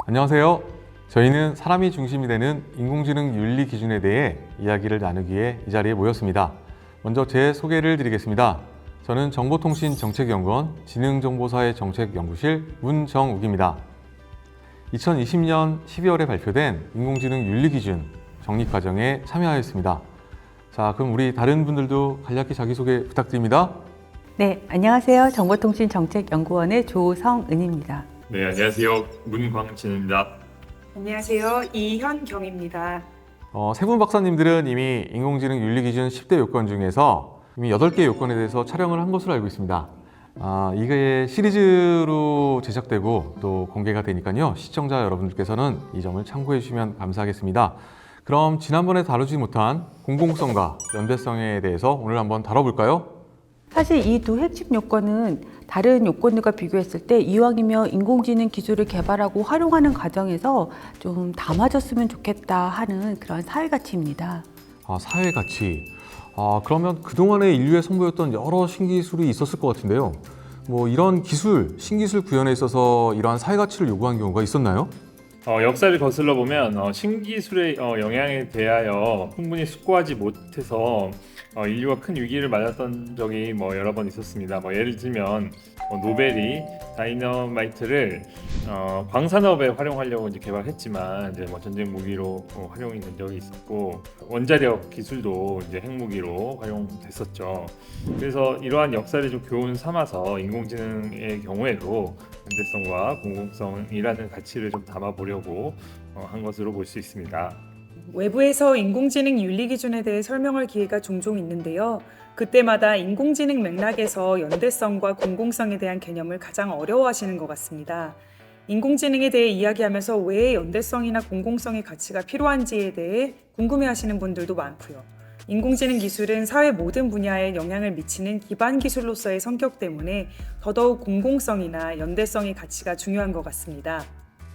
안녕하세요. 저희는 사람이 중심이 되는 인공지능 윤리 기준에 대해 이야기를 나누기 위해 이 자리에 모였습니다. 먼저 제 소개를 드리겠습니다. 저는 정보통신정책연구원 지능정보사회 정책연구실 문정욱입니다. 2020년 12월에 발표된 인공지능 윤리 기준 정립 과정에 참여하였습니다. 자, 그럼 우리 다른 분들도 간략히 자기소개 부탁드립니다. 네, 안녕하세요. 정보통신정책연구원의 조성은입니다. 네, 안녕하세요. 문광진입니다. 안녕하세요. 이현경입니다. 세 분 박사님들은 이미 인공지능 윤리 기준 10대 요건 중에서 이미 8개 요건에 대해서 촬영을 한 것으로 알고 있습니다. 이게 시리즈로 제작되고 또 공개가 되니까요. 시청자 여러분들께서는 이 점을 참고해 주시면 감사하겠습니다. 그럼 지난번에 다루지 못한 공공성과 연대성에 대해서 오늘 한번 다뤄볼까요? 사실 이 두 핵심 요건은 다른 요건들과 비교했을 때 이왕이면 인공지능 기술을 개발하고 활용하는 과정에서 좀 담아졌으면 좋겠다 하는 그런 사회가치입니다. 사회 가치. 그러면 그동안에 인류에 선보였던 여러 신기술이 있었을 것 같은데요. 이런 기술, 신기술 구현에 있어서 이러한 사회 가치를 요구한 경우가 있었나요? 역사를 거슬러 보면 신기술의 영향에 대하여 충분히 숙고하지 못해서 인류가 큰 위기를 맞았던 적이 여러 번 있었습니다. 예를 들면 노벨이 다이너마이트를 광산업에 활용하려고 개발했지만 전쟁 무기로 활용이 된 적이 있었고, 원자력 기술도 핵무기로 활용됐었죠. 그래서 이러한 역사를 좀 교훈 삼아서 인공지능의 경우에도 연대성과 공공성이라는 가치를 좀 담아보려고 한 것으로 볼 수 있습니다. 외부에서 인공지능 윤리 기준에 대해 설명할 기회가 종종 있는데요. 그때마다 인공지능 맥락에서 연대성과 공공성에 대한 개념을 가장 어려워하시는 것 같습니다. 인공지능에 대해 이야기하면서 왜 연대성이나 공공성의 가치가 필요한지에 대해 궁금해하시는 분들도 많고요. 인공지능 기술은 사회 모든 분야에 영향을 미치는 기반 기술로서의 성격 때문에 더더욱 공공성이나 연대성의 가치가 중요한 것 같습니다.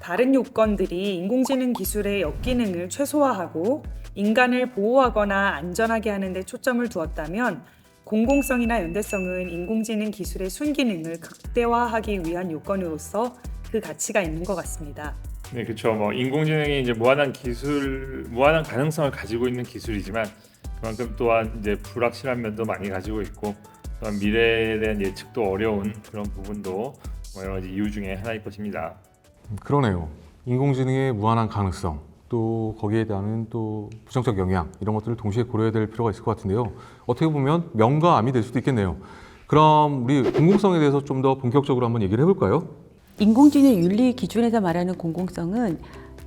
다른 요건들이 인공지능 기술의 역기능을 최소화하고 인간을 보호하거나 안전하게 하는 데 초점을 두었다면, 공공성이나 연대성은 인공지능 기술의 순기능을 극대화하기 위한 요건으로서 그 가치가 있는 것 같습니다. 네, 그렇죠. 인공지능이 무한한 가능성을 가지고 있는 기술이지만 그만큼 또한 불확실한 면도 많이 가지고 있고, 또한 미래에 대한 예측도 어려운 그런 부분도 여러 가지 이유 중에 하나일 것입니다. 그러네요. 인공지능의 무한한 가능성, 또 거기에 대한 또 부정적 영향, 이런 것들을 동시에 고려해야 될 필요가 있을 것 같은데요. 어떻게 보면 명과 암이 될 수도 있겠네요. 그럼 우리 공공성에 대해서 좀 더 본격적으로 한번 얘기를 해볼까요? 인공지능 윤리 기준에서 말하는 공공성은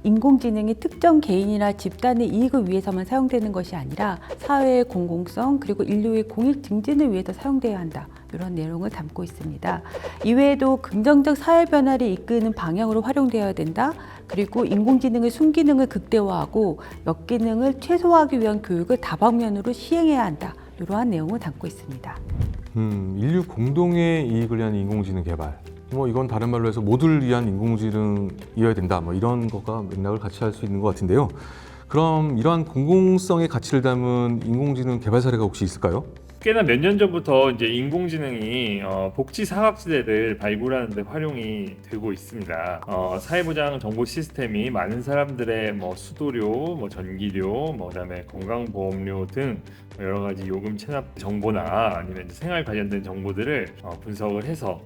인공지능이 특정 개인이나 집단의 이익을 위해서만 사용되는 것이 아니라 사회의 공공성 그리고 인류의 공익 증진을 위해서 사용돼야 한다, 이런 내용을 담고 있습니다. 이외에도 긍정적 사회 변화를 이끄는 방향으로 활용되어야 된다. 그리고 인공지능의 순기능을 극대화하고 역기능을 최소화하기 위한 교육을 다방면으로 시행해야 한다, 이러한 내용을 담고 있습니다. 인류 공동의 이익을 위한 인공지능 개발. 이건 다른 말로 해서 모두를 위한 인공지능이어야 된다. 이런 것과 맥락을 같이 할 수 있는 것 같은데요. 그럼 이러한 공공성의 가치를 담은 인공지능 개발 사례가 혹시 있을까요? 꽤나 몇 년 전부터 인공지능이 복지 사각지대를 발굴하는 데 활용이 되고 있습니다. 사회보장 정보 시스템이 많은 사람들의 수도료, 전기료, 그다음에 건강보험료 등 여러 가지 요금 체납 정보나 아니면 생활 관련된 정보들을 분석을 해서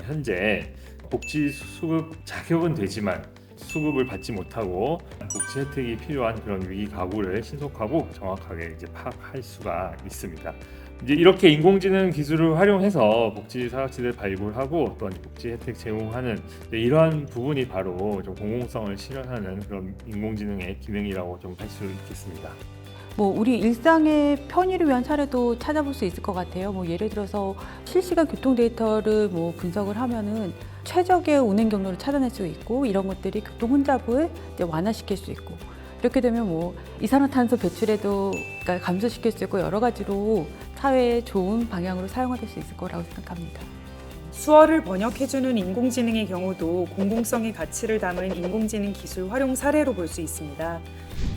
현재 복지 수급 자격은 되지만 수급을 받지 못하고 복지 혜택이 필요한 그런 위기 가구를 신속하고 정확하게 파악할 수가 있습니다. 이렇게 인공지능 기술을 활용해서 복지 사각지대를 발굴하고 또 복지 혜택 제공하는 이러한 부분이 바로 좀 공공성을 실현하는 그런 인공지능의 기능이라고 좀 할 수 있겠습니다. 우리 일상의 편의를 위한 사례도 찾아볼 수 있을 것 같아요. 예를 들어서 실시간 교통 데이터를 분석을 하면은 최적의 운행 경로를 찾아낼 수 있고, 이런 것들이 교통 혼잡을 완화시킬 수 있고, 이렇게 되면 이산화탄소 배출에도 감소시킬 수 있고, 여러 가지로 사회에 좋은 방향으로 사용될 수 있을 거라고 생각합니다. 수어를 번역해주는 인공지능의 경우도 공공성의 가치를 담은 인공지능 기술 활용 사례로 볼 수 있습니다.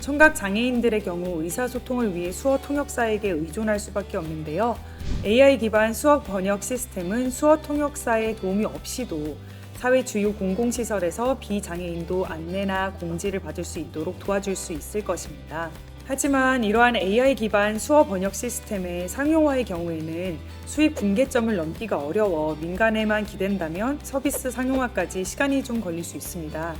청각 장애인들의 경우 의사소통을 위해 수어 통역사에게 의존할 수밖에 없는데요. AI 기반 수어 번역 시스템은 수어 통역사의 도움이 없이도 사회 주요 공공시설에서 비장애인도 안내나 공지를 받을 수 있도록 도와줄 수 있을 것입니다. 하지만 이러한 AI 기반 수어 번역 시스템의 상용화의 경우에는 수입 분계점을 넘기가 어려워 민간에만 기댄다면 서비스 상용화까지 시간이 좀 걸릴 수 있습니다.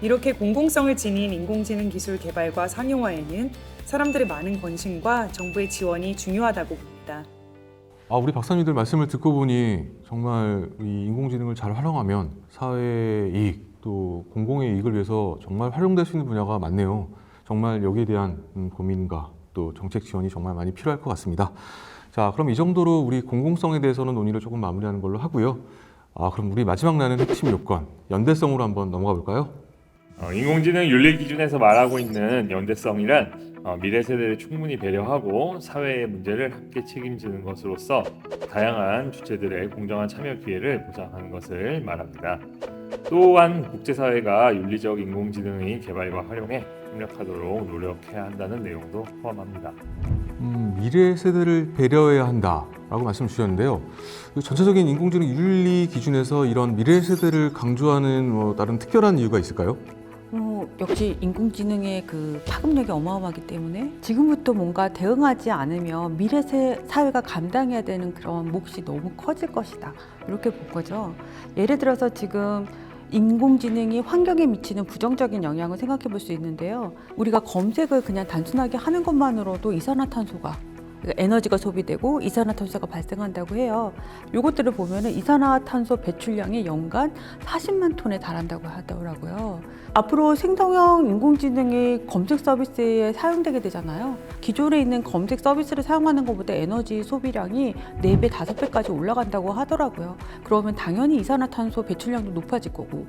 이렇게 공공성을 지닌 인공지능 기술 개발과 상용화에는 사람들의 많은 관심과 정부의 지원이 중요하다고 봅니다. 우리 박사님들 말씀을 듣고 보니 정말 이 인공지능을 잘 활용하면 사회의 이익 또 공공의 이익을 위해서 정말 활용될 수 있는 분야가 많네요. 정말 여기에 대한 고민과 또 정책 지원이 정말 많이 필요할 것 같습니다. 자, 그럼 이 정도로 우리 공공성에 대해서는 논의를 조금 마무리하는 걸로 하고요. 그럼 우리 마지막 나는 핵심 요건, 연대성으로 한번 넘어가 볼까요? 인공지능 윤리 기준에서 말하고 있는 연대성이란 미래 세대를 충분히 배려하고 사회의 문제를 함께 책임지는 것으로서 다양한 주체들의 공정한 참여 기회를 보장하는 것을 말합니다. 또한 국제사회가 윤리적 인공지능의 개발과 활용에 협력하도록 노력해야 한다는 내용도 포함합니다. 미래 세대를 배려해야 한다라고 말씀 주셨는데요. 전체적인 인공지능 윤리 기준에서 이런 미래 세대를 강조하는 다른 특별한 이유가 있을까요? 역시 인공지능의 그 파급력이 어마어마하기 때문에 지금부터 뭔가 대응하지 않으면 미래 사회가 감당해야 되는 그런 몫이 너무 커질 것이다. 이렇게 본 거죠. 예를 들어서 지금 인공지능이 환경에 미치는 부정적인 영향을 생각해 볼 수 있는데요. 우리가 검색을 그냥 단순하게 하는 것만으로도 이산화탄소가 에너지가 소비되고 이산화탄소가 발생한다고 해요. 이것들을 보면은 이산화탄소 배출량이 연간 40만 톤에 달한다고 하더라고요. 앞으로 생성형 인공지능이 검색 서비스에 사용되게 되잖아요. 기존에 있는 검색 서비스를 사용하는 것보다 에너지 소비량이 4배, 5배까지 올라간다고 하더라고요. 그러면 당연히 이산화탄소 배출량도 높아질 거고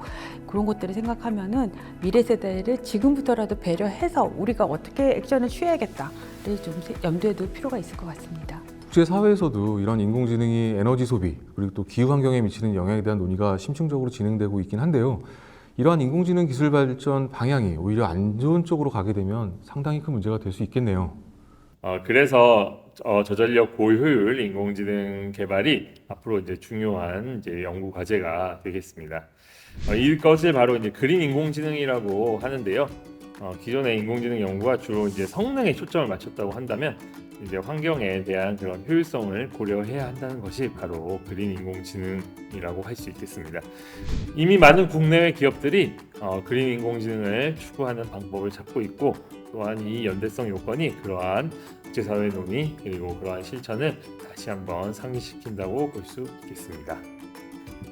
그런 것들을 생각하면은 미래 세대를 지금부터라도 배려해서 우리가 어떻게 액션을 취해야겠다를 좀 염두에 둘 필요가 있을 것 같습니다. 국제사회에서도 이런 인공지능이 에너지 소비 그리고 또 기후환경에 미치는 영향에 대한 논의가 심층적으로 진행되고 있긴 한데요. 이러한 인공지능 기술 발전 방향이 오히려 안 좋은 쪽으로 가게 되면 상당히 큰 문제가 될 수 있겠네요. 그래서 저전력 고효율 인공지능 개발이 앞으로 이제 중요한 연구 과제가 되겠습니다. 이것을 바로 이제 그린 인공지능이라고 하는데요. 기존의 인공지능 연구가 주로 이제 성능에 초점을 맞췄다고 한다면 이제 환경에 대한 그런 효율성을 고려해야 한다는 것이 바로 그린 인공지능이라고 할 수 있겠습니다. 이미 많은 국내외 기업들이 그린 인공지능을 추구하는 방법을 찾고 있고 또한 이 연대성 요건이 그러한 국제사회 논의 그리고 그러한 실천을 다시 한번 상기시킨다고 볼 수 있겠습니다.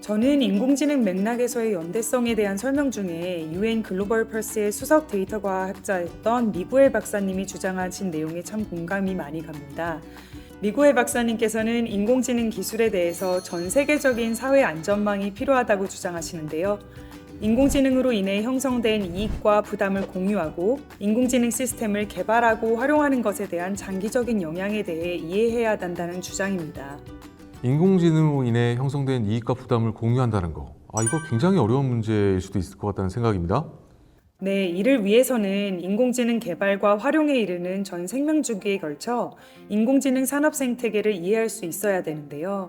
저는 인공지능 맥락에서의 연대성에 대한 설명 중에 UN 글로벌 펄스의 수석 데이터 과학자였던 미구엘 박사님이 주장하신 내용에 참 공감이 많이 갑니다. 미구엘 박사님께서는 인공지능 기술에 대해서 전 세계적인 사회 안전망이 필요하다고 주장하시는데요. 인공지능으로 인해 형성된 이익과 부담을 공유하고 인공지능 시스템을 개발하고 활용하는 것에 대한 장기적인 영향에 대해 이해해야 한다는 주장입니다. 인공지능으로 인해 형성된 이익과 부담을 공유한다는 거. 이거 굉장히 어려운 문제일 수도 있을 것 같다는 생각입니다. 네, 이를 위해서는 인공지능 개발과 활용에 이르는 전 생명주기에 걸쳐 인공지능 산업 생태계를 이해할 수 있어야 되는데요.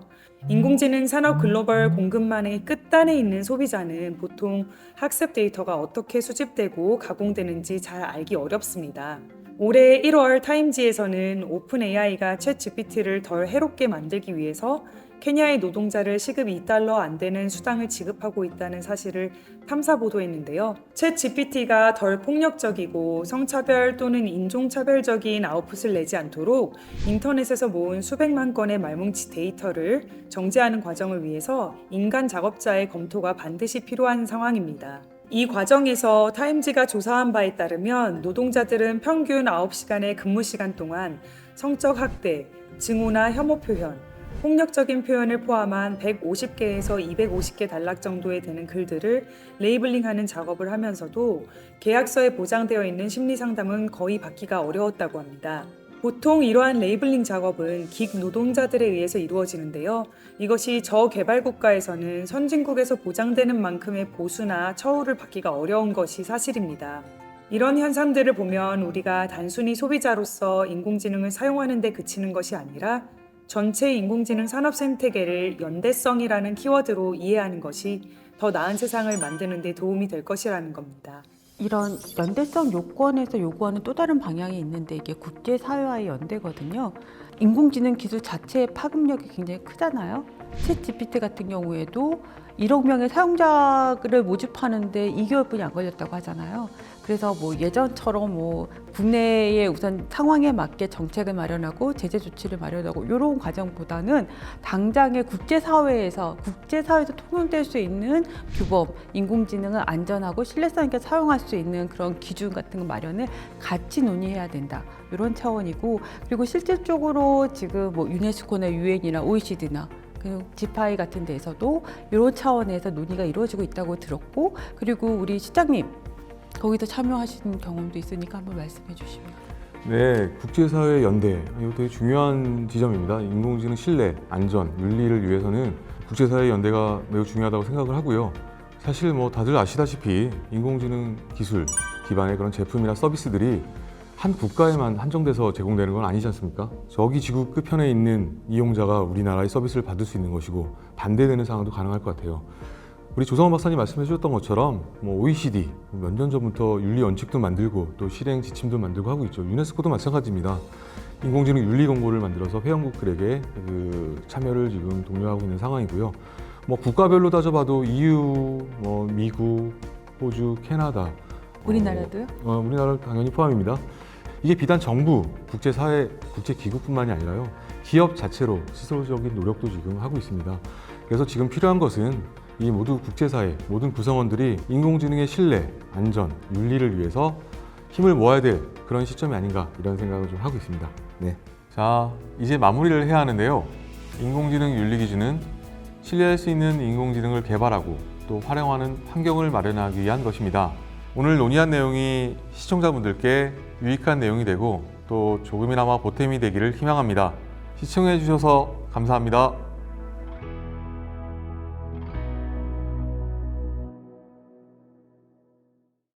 인공지능 산업 글로벌 공급망의 끝단에 있는 소비자는 보통 학습 데이터가 어떻게 수집되고 가공되는지 잘 알기 어렵습니다. 올해 1월 타임지에서는 오픈 AI가 챗 GPT를 덜 해롭게 만들기 위해서 케냐의 노동자를 시급 $2 안 되는 수당을 지급하고 있다는 사실을 탐사 보도했는데요. 챗 GPT가 덜 폭력적이고 성차별 또는 인종차별적인 아웃풋을 내지 않도록 인터넷에서 모은 수백만 건의 말뭉치 데이터를 정제하는 과정을 위해서 인간 작업자의 검토가 반드시 필요한 상황입니다. 이 과정에서 타임지가 조사한 바에 따르면 노동자들은 평균 9시간의 근무 시간 동안 성적 학대, 증오나 혐오 표현, 폭력적인 표현을 포함한 150개에서 250개 단락 정도에 되는 글들을 레이블링하는 작업을 하면서도 계약서에 보장되어 있는 심리 상담은 거의 받기가 어려웠다고 합니다. 보통 이러한 레이블링 작업은 긱 노동자들에 의해서 이루어지는데요. 이것이 저개발 국가에서는 선진국에서 보장되는 만큼의 보수나 처우를 받기가 어려운 것이 사실입니다. 이런 현상들을 보면 우리가 단순히 소비자로서 인공지능을 사용하는 데 그치는 것이 아니라 전체 인공지능 산업 생태계를 연대성이라는 키워드로 이해하는 것이 더 나은 세상을 만드는 데 도움이 될 것이라는 겁니다. 이런 연대성 요건에서 요구하는 또 다른 방향이 있는데 이게 국제사회와의 연대거든요. 인공지능 기술 자체의 파급력이 굉장히 크잖아요. 챗 GPT 같은 경우에도 1억 명의 사용자를 모집하는데 2개월뿐이 안 걸렸다고 하잖아요. 그래서 뭐 예전처럼 뭐 국내의 우선 상황에 맞게 정책을 마련하고 제재 조치를 마련하고 이런 과정보다는 당장의 국제사회에서 통용될 수 있는 규범, 인공지능을 안전하고 신뢰성 있게 사용할 수 있는 그런 기준 같은 거 마련을 같이 논의해야 된다. 이런 차원이고, 그리고 실질적으로 지금 뭐 유네스코나 유엔이나 OECD나 그리고 지파이 같은 데에서도 이런 차원에서 논의가 이루어지고 있다고 들었고, 그리고 우리 시장님 거기서 참여하신 경험도 있으니까 한번 말씀해 주시면. 네, 국제사회 연대 이거 되게 중요한 지점입니다. 인공지능 신뢰, 안전, 윤리를 위해서는 국제사회 연대가 매우 중요하다고 생각을 하고요. 사실 뭐 다들 아시다시피 인공지능 기술 기반의 그런 제품이나 서비스들이 한 국가에만 한정돼서 제공되는 건 아니지 않습니까? 저기 지구 끝편에 있는 이용자가 우리나라의 서비스를 받을 수 있는 것이고 반대되는 상황도 가능할 것 같아요. 우리 조성원 박사님 말씀해 주셨던 것처럼 뭐 OECD 몇 년 전부터 윤리 원칙도 만들고 또 실행 지침도 만들고 하고 있죠. 유네스코도 마찬가지입니다. 인공지능 윤리 공고를 만들어서 회원국들에게 그 참여를 지금 독려하고 있는 상황이고요. 뭐 국가별로 따져봐도 EU, 뭐 미국, 호주, 캐나다, 우리나라도요? 우리나라 당연히 포함입니다. 이게 비단 정부, 국제사회, 국제기구뿐만이 아니라요. 기업 자체로 스스로적인 노력도 지금 하고 있습니다. 그래서 지금 필요한 것은 이 모두 국제사회, 모든 구성원들이 인공지능의 신뢰, 안전, 윤리를 위해서 힘을 모아야 될 그런 시점이 아닌가 이런 생각을 좀 하고 있습니다. 네. 자, 이제 마무리를 해야 하는데요. 인공지능 윤리 기준은 신뢰할 수 있는 인공지능을 개발하고 또 활용하는 환경을 마련하기 위한 것입니다. 오늘 논의한 내용이 시청자분들께 유익한 내용이 되고 또 조금이나마 보탬이 되기를 희망합니다. 시청해 주셔서 감사합니다.